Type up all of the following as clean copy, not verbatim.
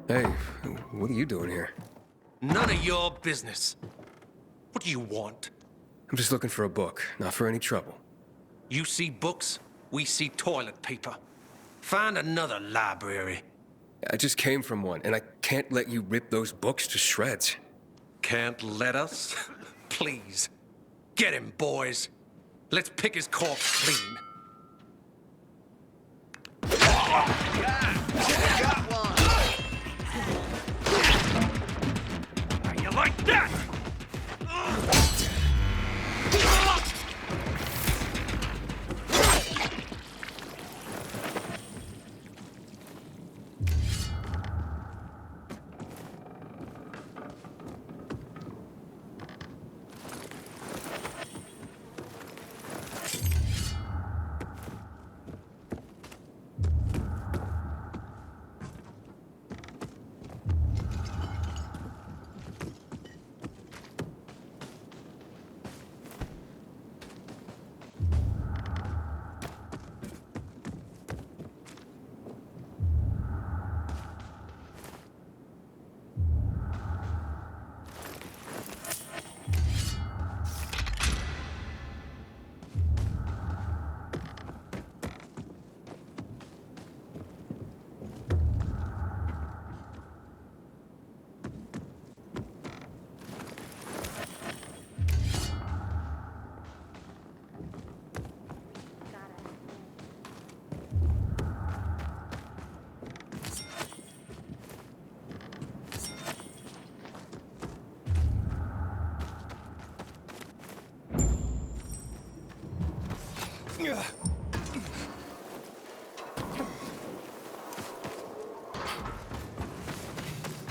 Hey, what are you doing here? None of your business. What do you want? I'm just looking for a book, not for any trouble. You see books, we see toilet paper. Find another library. I just came from one, and I can't let you rip those books to shreds. Can't let us? Please. Get him, boys. Let's pick his corpse clean. You like that?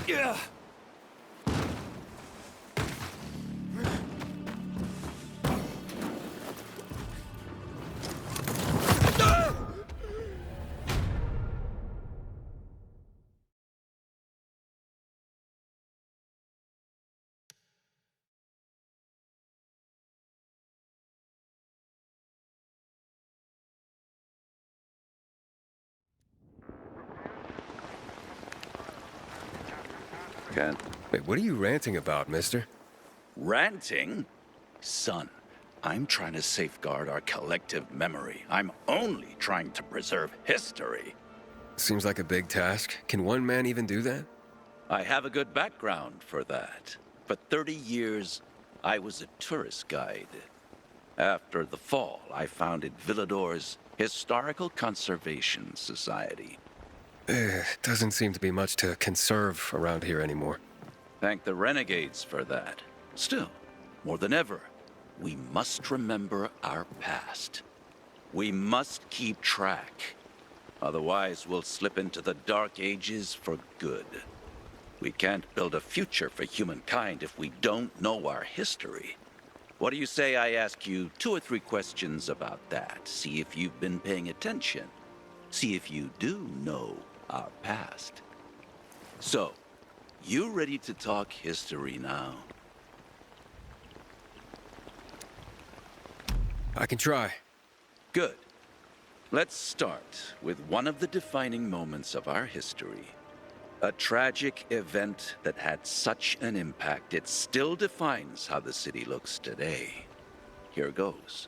Yeah. Can't. Wait, what are you ranting about, mister? Ranting? Son, I'm trying to safeguard our collective memory. I'm only trying to preserve history. Seems like a big task. Can one man even do that? I have a good background for that. For 30 years, I was a tourist guide. After the fall, I founded Villador's Historical Conservation Society. Doesn't seem to be much to conserve around here anymore. Thank the renegades for that. Still, more than ever, we must remember our past. We must keep track. Otherwise, we'll slip into the Dark Ages for good. We can't build a future for humankind if we don't know our history. What do you say I ask you 2 or 3 questions about that? See if you've been paying attention. See if you do know our past. So, you ready to talk history now? I can try. Good. Let's start with one of the defining moments of our history. A tragic event that had such an impact, it still defines how the city looks today. Here goes.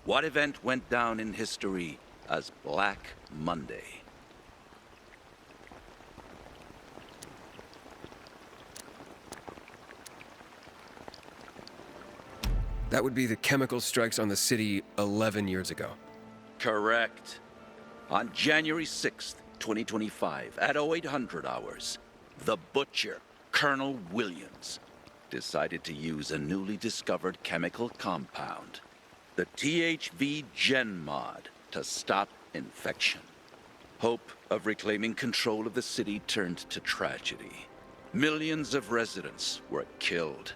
What event went down in history as Black Monday? That would be the chemical strikes on the city 11 years ago. Correct. On January 6th, 2025, at 0800 hours, the butcher, Colonel Williams, decided to use a newly discovered chemical compound, the THV Gen Mod, to stop infection. Hope of reclaiming control of the city turned to tragedy. Millions of residents were killed.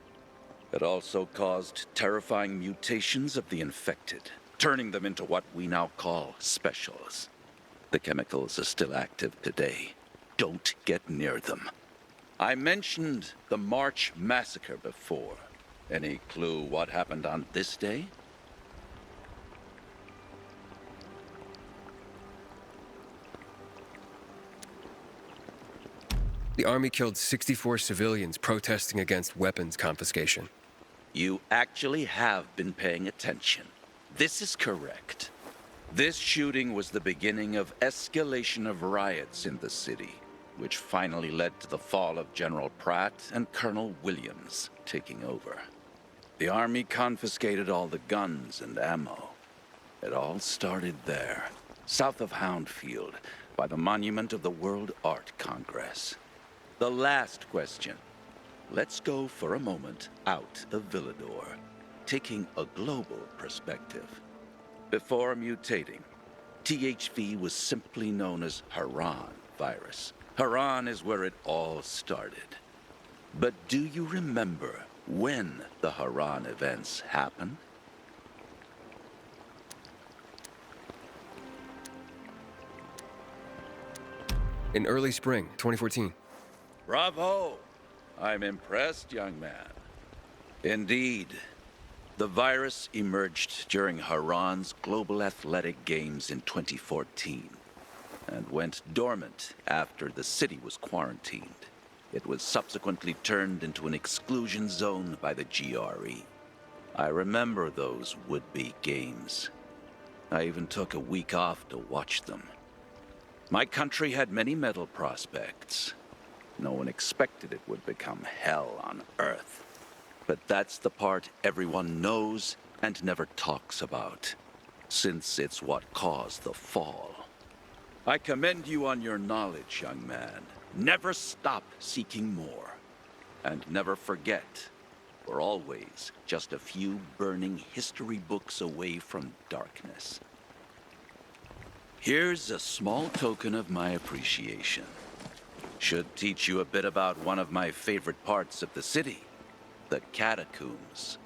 It also caused terrifying mutations of the infected, turning them into what we now call specials. The chemicals are still active today. Don't get near them. I mentioned the March Massacre before. Any clue what happened on this day? The army killed 64 civilians protesting against weapons confiscation. You actually have been paying attention. This is correct. This shooting was the beginning of escalation of riots in the city, which finally led to the fall of General Pratt and Colonel Williams taking over. The army confiscated all the guns and ammo. It all started there, south of Houndfield, by the monument of the World Art Congress. The last question. Let's go for a moment out of Villador, taking a global perspective. Before mutating, THV was simply known as Haran virus. Haran is where it all started. But do you remember when the Haran events happened? In early spring 2014. Bravo! I'm impressed, young man. Indeed. The virus emerged during Haran's Global Athletic Games in 2014 and went dormant after the city was quarantined. It was subsequently turned into an exclusion zone by the GRE. I remember those would-be games. I even took a week off to watch them. My country had many medal prospects. No one expected it would become hell on Earth. But that's the part everyone knows and never talks about, since it's what caused the fall. I commend you on your knowledge, young man. Never stop seeking more. And never forget, we're always just a few burning history books away from darkness. Here's a small token of my appreciation. Should teach you a bit about one of my favorite parts of the city, the catacombs.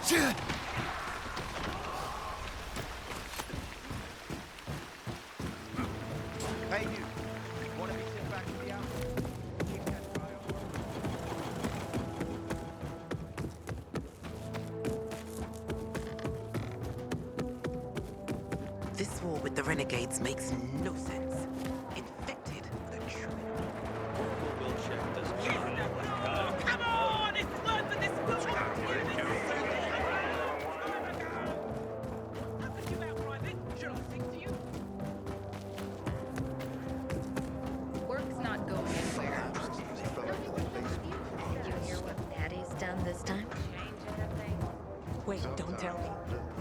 Hey, you. Want to be sent back to the outfit? Keep that fire on. This war with the renegades makes no sense. Infected, the criminal. Come on! It's time for this woman! How could you outright this? Should I sing to you? Work's not going anywhere. You hear what Daddy's done this time? Wait, don't tell me.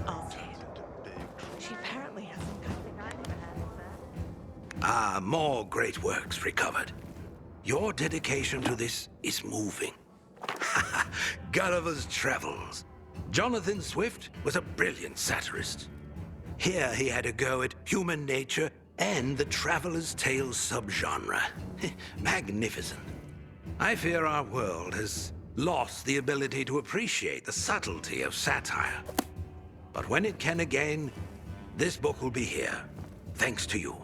I'll say it. She apparently has some kind Ah, more great works recovered. Your dedication to this is moving. Gulliver's Travels. Jonathan Swift was a brilliant satirist. Here he had a go at human nature and the traveler's tales subgenre. Magnificent. I fear our world has lost the ability to appreciate the subtlety of satire. But when it can again, this book will be here, thanks to you.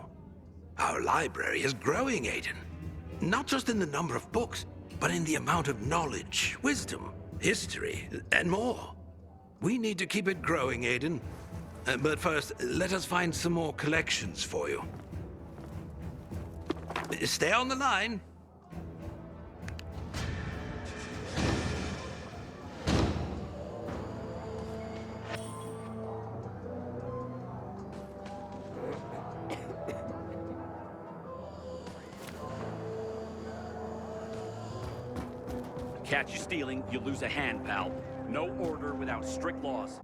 Our library is growing, Aiden. Not just in the number of books, but in the amount of knowledge, wisdom, history, and more. We need to keep it growing, Aiden. But first, let us find some more collections for you. Stay on the line. Catch you stealing, you lose a hand, pal. No order without strict laws.